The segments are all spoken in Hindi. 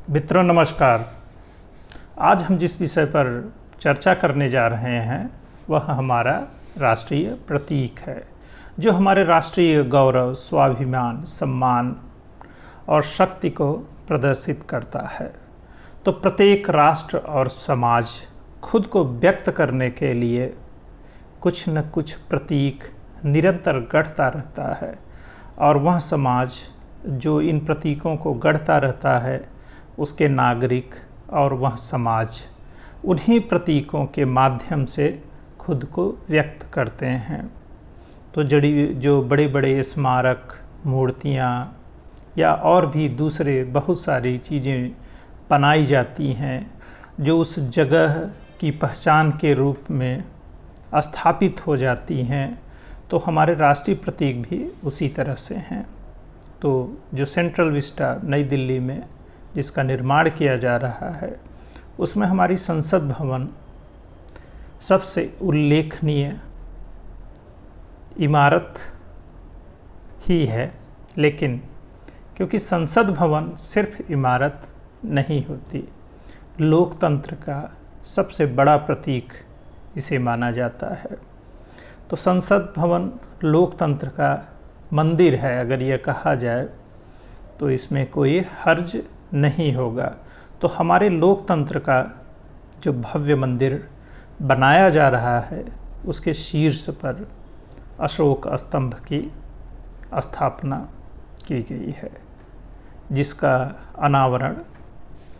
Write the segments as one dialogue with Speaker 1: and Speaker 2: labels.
Speaker 1: मित्रों नमस्कार। आज हम जिस विषय पर चर्चा करने जा रहे हैं वह हमारा राष्ट्रीय प्रतीक है, जो हमारे राष्ट्रीय गौरव, स्वाभिमान, सम्मान और शक्ति को प्रदर्शित करता है। तो प्रत्येक राष्ट्र और समाज खुद को व्यक्त करने के लिए कुछ न कुछ प्रतीक निरंतर गढ़ता रहता है, और वह समाज जो इन प्रतीकों को गढ़ता रहता है उसके नागरिक और वह समाज उन्हीं प्रतीकों के माध्यम से खुद को व्यक्त करते हैं। तो जो बड़े बड़े स्मारक, मूर्तियाँ या और भी दूसरे बहुत सारी चीज़ें बनाई जाती हैं जो उस जगह की पहचान के रूप में स्थापित हो जाती हैं, तो हमारे राष्ट्रीय प्रतीक भी उसी तरह से हैं। तो जो सेंट्रल विस्टा नई दिल्ली में जिसका निर्माण किया जा रहा है, उसमें हमारी संसद भवन सबसे उल्लेखनीय इमारत ही है। लेकिन क्योंकि संसद भवन सिर्फ इमारत नहीं होती, लोकतंत्र का सबसे बड़ा प्रतीक इसे माना जाता है। तो संसद भवन लोकतंत्र का मंदिर है, अगर यह कहा जाए तो इसमें कोई हर्ज नहीं होगा। तो हमारे लोकतंत्र का जो भव्य मंदिर बनाया जा रहा है उसके शीर्ष पर अशोक स्तंभ की स्थापना की गई है, जिसका अनावरण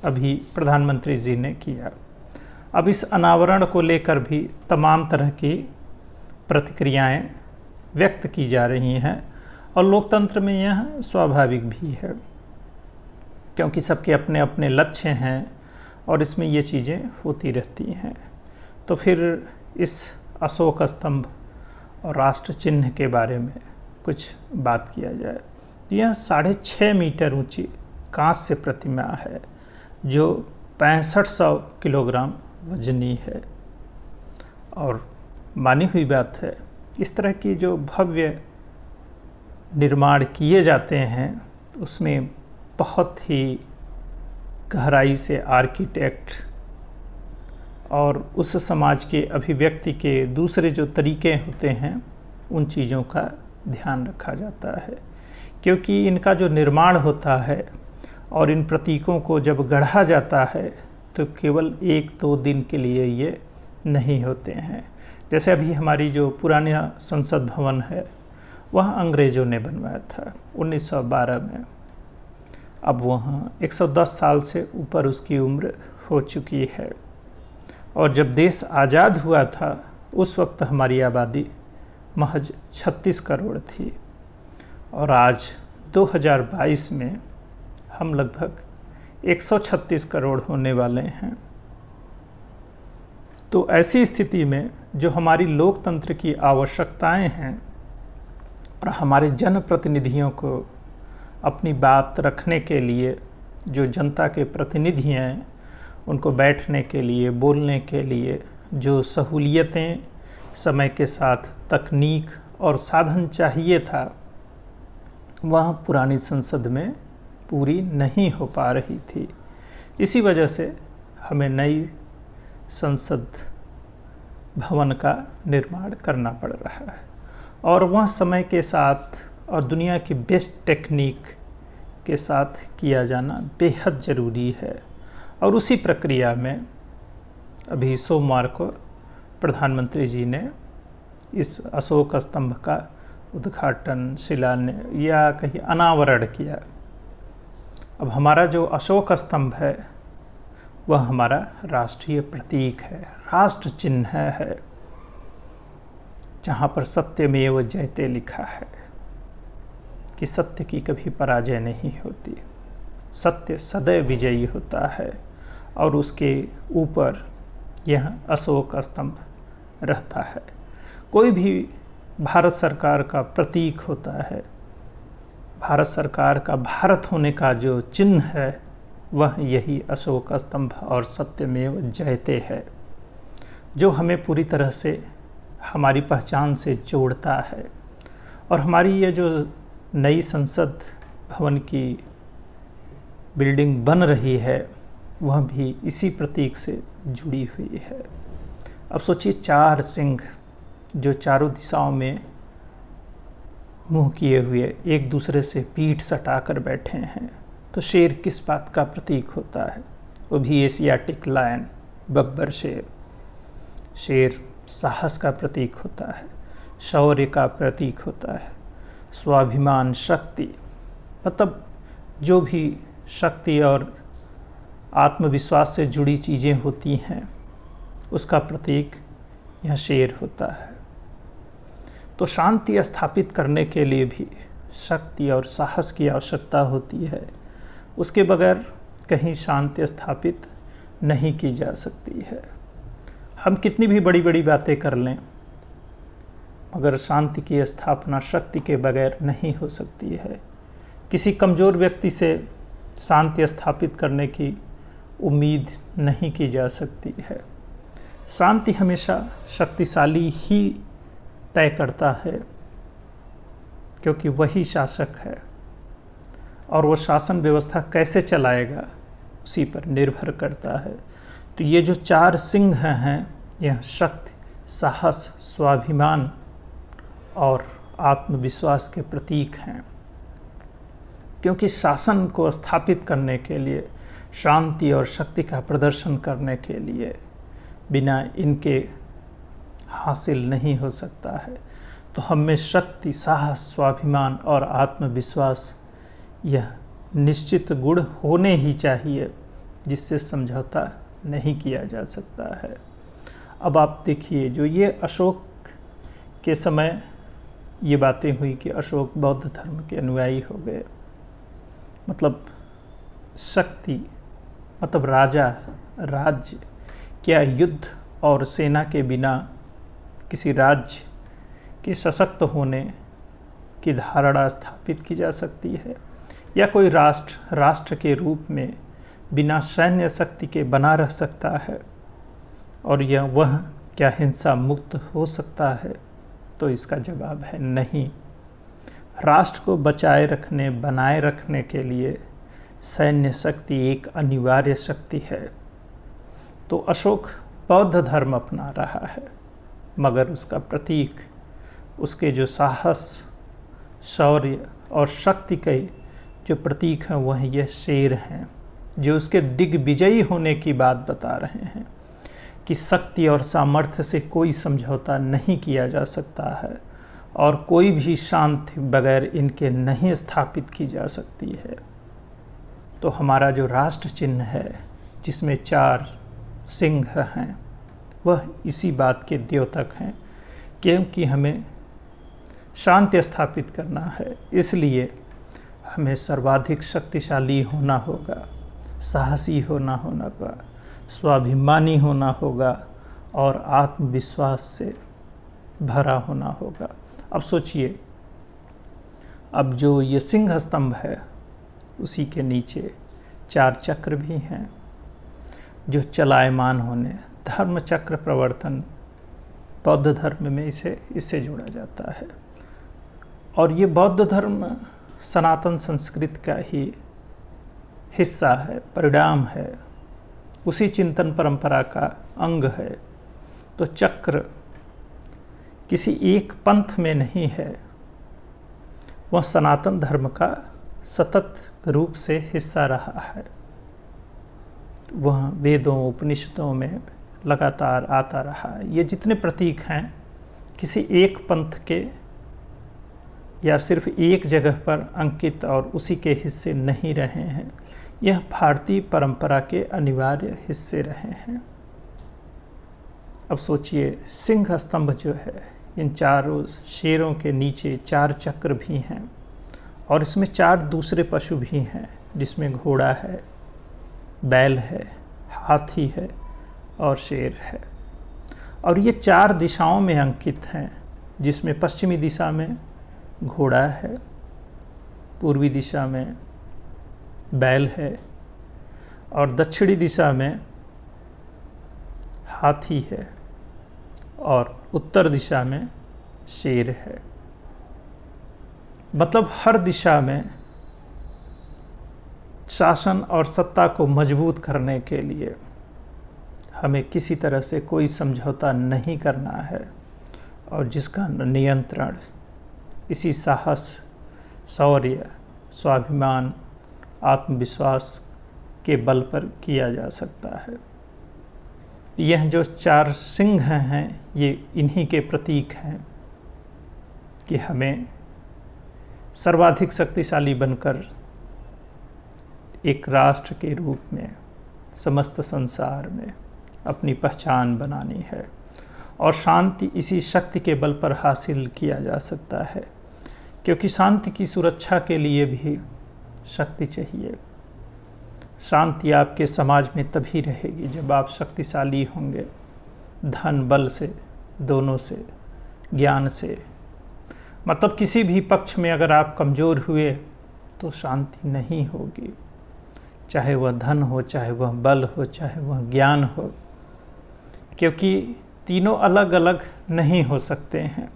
Speaker 1: अभी प्रधानमंत्री जी ने किया। अब इस अनावरण को लेकर भी तमाम तरह की प्रतिक्रियाएं व्यक्त की जा रही हैं, और लोकतंत्र में यह स्वाभाविक भी है क्योंकि सबके अपने अपने लक्ष्य हैं और इसमें ये चीज़ें होती रहती हैं। तो फिर इस अशोक स्तंभ और राष्ट्र चिन्ह के बारे में कुछ बात किया जाए तो यह 6.5 मीटर ऊंची कांस्य प्रतिमा है जो 6500 किलोग्राम वजनी है। और मानी हुई बात है, इस तरह की जो भव्य निर्माण किए जाते हैं उसमें बहुत ही गहराई से आर्किटेक्ट और उस समाज के अभिव्यक्ति के दूसरे जो तरीके होते हैं उन चीज़ों का ध्यान रखा जाता है, क्योंकि इनका जो निर्माण होता है और इन प्रतीकों को जब गढ़ा जाता है तो केवल 1-2 दिन के लिए ये नहीं होते हैं। जैसे अभी हमारी जो पुराना संसद भवन है वह अंग्रेज़ों ने बनवाया था 1912 में। अब वहाँ 110 साल से ऊपर उसकी उम्र हो चुकी है, और जब देश आज़ाद हुआ था उस वक्त हमारी आबादी महज 36 करोड़ थी, और आज 2022 में हम लगभग 136 करोड़ होने वाले हैं। तो ऐसी स्थिति में जो हमारी लोकतंत्र की आवश्यकताएं हैं और हमारे जनप्रतिनिधियों को अपनी बात रखने के लिए जो जनता के प्रतिनिधि हैं उनको बैठने के लिए, बोलने के लिए जो सहूलियतें, समय के साथ तकनीक और साधन चाहिए था, वह पुरानी संसद में पूरी नहीं हो पा रही थी। इसी वजह से हमें नई संसद भवन का निर्माण करना पड़ रहा है, और वह समय के साथ और दुनिया की बेस्ट टेक्निक के साथ किया जाना बेहद ज़रूरी है। और उसी प्रक्रिया में अभी सोमवार को प्रधानमंत्री जी ने इस अशोक स्तंभ का उद्घाटन, शिलान्यास या कहीं अनावरण किया। अब हमारा जो अशोक स्तंभ है वह हमारा राष्ट्रीय प्रतीक है, राष्ट्र चिन्ह है, जहाँ पर सत्यमेव जयते लिखा है कि सत्य की कभी पराजय नहीं होती, सत्य सदैव विजयी होता है, और उसके ऊपर यह अशोक स्तंभ रहता है। कोई भी भारत सरकार का प्रतीक होता है, भारत सरकार का भारत होने का जो चिन्ह है वह यही अशोक स्तंभ और सत्यमेव जयते है, जो हमें पूरी तरह से हमारी पहचान से जोड़ता है। और हमारी ये जो नई संसद भवन की बिल्डिंग बन रही है वह भी इसी प्रतीक से जुड़ी हुई है। अब सोचिए 4 सिंह जो चारों दिशाओं में मुंह किए हुए एक दूसरे से पीठ सटाकर बैठे हैं, तो शेर किस बात का प्रतीक होता है? वो भी एशियाटिक लायन, बब्बर शेर। शेर साहस का प्रतीक होता है, शौर्य का प्रतीक होता है, स्वाभिमान, शक्ति, मतलब जो भी शक्ति और आत्मविश्वास से जुड़ी चीज़ें होती हैं उसका प्रतीक यह शेर होता है। तो शांति स्थापित करने के लिए भी शक्ति और साहस की आवश्यकता होती है। उसके बगैर कहीं शांति स्थापित नहीं की जा सकती है। हम कितनी भी बड़ी बड़ी बातें कर लें, मगर शांति की स्थापना शक्ति के बगैर नहीं हो सकती है। किसी कमज़ोर व्यक्ति से शांति स्थापित करने की उम्मीद नहीं की जा सकती है। शांति हमेशा शक्तिशाली ही तय करता है, क्योंकि वही शासक है और वो शासन व्यवस्था कैसे चलाएगा उसी पर निर्भर करता है। तो ये जो 4 सिंह हैं यह शक्ति, साहस, स्वाभिमान और आत्मविश्वास के प्रतीक हैं, क्योंकि शासन को स्थापित करने के लिए, शांति और शक्ति का प्रदर्शन करने के लिए बिना इनके हासिल नहीं हो सकता है। तो हमें शक्ति, साहस, स्वाभिमान और आत्मविश्वास यह निश्चित गुण होने ही चाहिए, जिससे समझौता नहीं किया जा सकता है। अब आप देखिए, जो ये अशोक के समय ये बातें हुई कि अशोक बौद्ध धर्म के अनुयायी हो गए, मतलब शक्ति, मतलब राजा, राज्य, क्या युद्ध और सेना के बिना किसी राज्य के सशक्त होने की धारणा स्थापित की जा सकती है? या कोई राष्ट्र के रूप में बिना सैन्य शक्ति के बना रह सकता है? और यह वह क्या हिंसा मुक्त हो सकता है? तो इसका जवाब है नहीं। राष्ट्र को बचाए रखने, बनाए रखने के लिए सैन्य शक्ति एक अनिवार्य शक्ति है। तो अशोक बौद्ध धर्म अपना रहा है, मगर उसका प्रतीक, उसके जो साहस, शौर्य और शक्ति के जो प्रतीक हैं वह ये शेर हैं, जो उसके दिग्विजयी होने की बात बता रहे हैं कि शक्ति और सामर्थ्य से कोई समझौता नहीं किया जा सकता है और कोई भी शांति बगैर इनके नहीं स्थापित की जा सकती है। तो हमारा जो राष्ट्र चिन्ह है, जिसमें 4 सिंह हैं, वह इसी बात के द्योतक हैं, क्योंकि हमें शांति स्थापित करना है। इसलिए हमें सर्वाधिक शक्तिशाली होना होगा, साहसी होना होगा, स्वाभिमानी होना होगा और आत्मविश्वास से भरा होना होगा। अब सोचिए, अब जो ये सिंह स्तंभ है उसी के नीचे 4 चक्र भी हैं जो चलायमान होने, धर्म चक्र प्रवर्तन, बौद्ध धर्म में इससे जोड़ा जाता है। और ये बौद्ध धर्म सनातन संस्कृति का ही हिस्सा है, परिणाम है, उसी चिंतन परंपरा का अंग है। तो चक्र किसी एक पंथ में नहीं है, वह सनातन धर्म का सतत रूप से हिस्सा रहा है। वह वेदों, उपनिषदों में लगातार आता रहा है। ये जितने प्रतीक हैं किसी एक पंथ के या सिर्फ एक जगह पर अंकित और उसी के हिस्से नहीं रहे हैं, यह भारतीय परंपरा के अनिवार्य हिस्से रहे हैं। अब सोचिए, सिंह स्तंभ जो है, इन 4 शेरों के नीचे 4 चक्र भी हैं और इसमें 4 दूसरे पशु भी हैं, जिसमें घोड़ा है, बैल है, हाथी है और शेर है। और ये 4 दिशाओं में अंकित हैं, जिसमें पश्चिमी दिशा में घोड़ा है, पूर्वी दिशा में बैल है और दक्षिणी दिशा में हाथी है और उत्तर दिशा में शेर है। मतलब हर दिशा में शासन और सत्ता को मजबूत करने के लिए हमें किसी तरह से कोई समझौता नहीं करना है और जिसका नियंत्रण इसी साहस, शौर्य, स्वाभिमान, आत्मविश्वास के बल पर किया जा सकता है। यह जो 4 सिंह हैं ये इन्हीं के प्रतीक हैं कि हमें सर्वाधिक शक्तिशाली बनकर एक राष्ट्र के रूप में समस्त संसार में अपनी पहचान बनानी है और शांति इसी शक्ति के बल पर हासिल किया जा सकता है, क्योंकि शांति की सुरक्षा के लिए भी शक्ति चाहिए। शांति आपके समाज में तभी रहेगी जब आप शक्तिशाली होंगे, धन बल से, दोनों से, ज्ञान से। मतलब किसी भी पक्ष में अगर आप कमज़ोर हुए तो शांति नहीं होगी, चाहे वह धन हो, चाहे वह बल हो, चाहे वह ज्ञान हो, क्योंकि तीनों अलग अलग नहीं हो सकते हैं।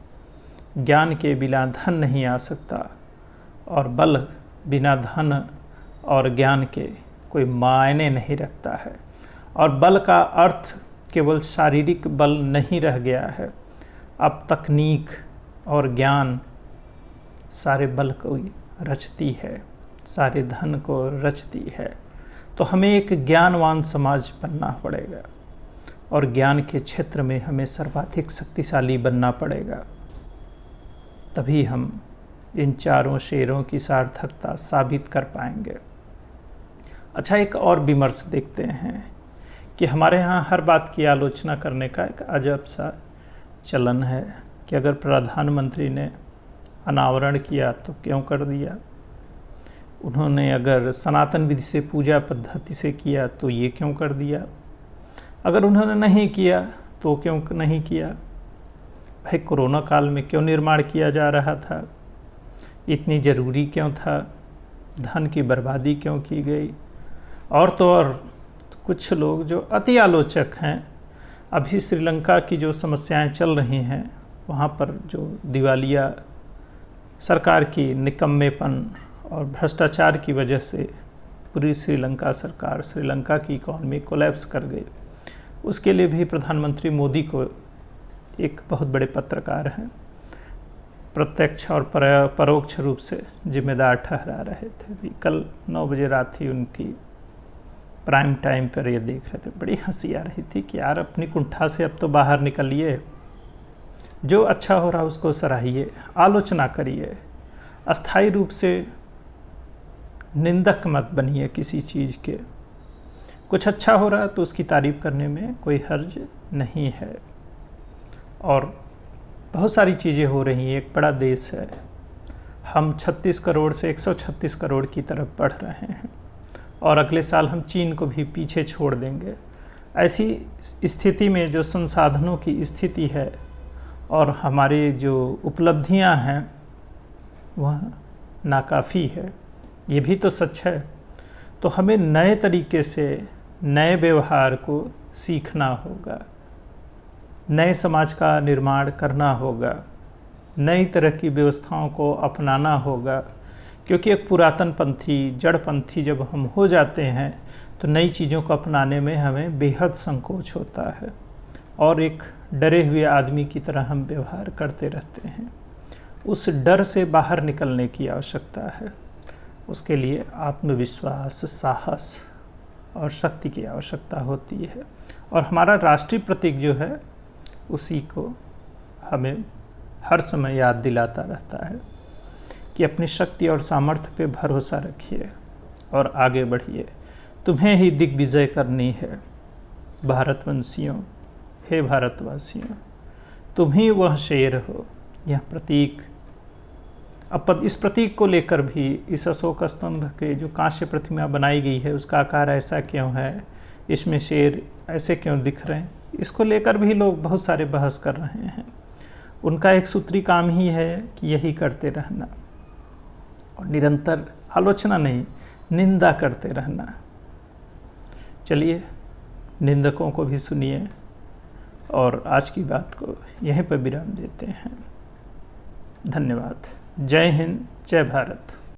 Speaker 1: ज्ञान के बिना धन नहीं आ सकता और बल बिना धन और ज्ञान के कोई मायने नहीं रखता है। और बल का अर्थ केवल शारीरिक बल नहीं रह गया है, अब तकनीक और ज्ञान सारे बल को रचती है, सारे धन को रचती है। तो हमें एक ज्ञानवान समाज बनना पड़ेगा और ज्ञान के क्षेत्र में हमें सर्वाधिक शक्तिशाली बनना पड़ेगा, तभी हम इन 4 शेरों की सार्थकता साबित कर पाएंगे। अच्छा, एक और विमर्श देखते हैं कि हमारे यहाँ हर बात की आलोचना करने का एक अजब सा चलन है कि अगर प्रधानमंत्री ने अनावरण किया तो क्यों कर दिया, उन्होंने अगर सनातन विधि से पूजा पद्धति से किया तो ये क्यों कर दिया, अगर उन्होंने नहीं किया तो क्यों नहीं किया। भाई, कोरोना काल में क्यों निर्माण किया जा रहा था, इतनी ज़रूरी क्यों था, धन की बर्बादी क्यों की गई। और तो और कुछ लोग जो अति आलोचक हैं, अभी श्रीलंका की जो समस्याएं चल रही हैं वहाँ पर जो दिवालिया सरकार की निकम्मेपन और भ्रष्टाचार की वजह से पूरी श्रीलंका सरकार, श्रीलंका की इकॉनमी कोलैप्स कर गई, उसके लिए भी प्रधानमंत्री मोदी को एक बहुत बड़े पत्रकार हैं प्रत्यक्ष और परोक्ष रूप से जिम्मेदार ठहरा रहे थे। अभी कल 9 बजे रात ही उनकी प्राइम टाइम पर ये देख रहे थे, बड़ी हंसी आ रही थी कि यार अपनी कुंठा से अब तो बाहर निकलिए, जो अच्छा हो रहा उसको सराहिए, आलोचना करिए, अस्थायी रूप से निंदक मत बनिए किसी चीज़ के। कुछ अच्छा हो रहा है तो उसकी तारीफ़ करने में कोई हर्ज नहीं है। और बहुत सारी चीज़ें हो रही हैं, एक बड़ा देश है, हम 36 करोड़ से 136 करोड़ की तरफ बढ़ रहे हैं और अगले साल हम चीन को भी पीछे छोड़ देंगे। ऐसी स्थिति में जो संसाधनों की स्थिति है और हमारी जो उपलब्धियां हैं वह नाकाफ़ी है, ये भी तो सच है। तो हमें नए तरीके से नए व्यवहार को सीखना होगा, नए समाज का निर्माण करना होगा, नई तरह की व्यवस्थाओं को अपनाना होगा, क्योंकि एक पुरातनपंथी, जड़पंथी जब हम हो जाते हैं तो नई चीज़ों को अपनाने में हमें बेहद संकोच होता है और एक डरे हुए आदमी की तरह हम व्यवहार करते रहते हैं। उस डर से बाहर निकलने की आवश्यकता है, उसके लिए आत्मविश्वास, साहस और शक्ति की आवश्यकता होती है। और हमारा राष्ट्रीय प्रतीक जो है उसी को हमें हर समय याद दिलाता रहता है कि अपनी शक्ति और सामर्थ्य पे भरोसा रखिए और आगे बढ़िए। तुम्हें ही दिग्विजय करनी है भारतवंशियों, हे भारतवासियों, तुम ही वह शेर हो। यह प्रतीक, अब इस प्रतीक को लेकर भी इस अशोक स्तंभ के जो कांस्य प्रतिमा बनाई गई है उसका आकार ऐसा क्यों है, इसमें शेर ऐसे क्यों दिख रहे हैं, इसको लेकर भी लोग बहुत सारे बहस कर रहे हैं। उनका एक सूत्री काम ही है कि यही करते रहना और निरंतर आलोचना नहीं, निंदा करते रहना। चलिए, निंदकों को भी सुनिए और आज की बात को यहीं पर विराम देते हैं। धन्यवाद। जय हिंद, जय भारत।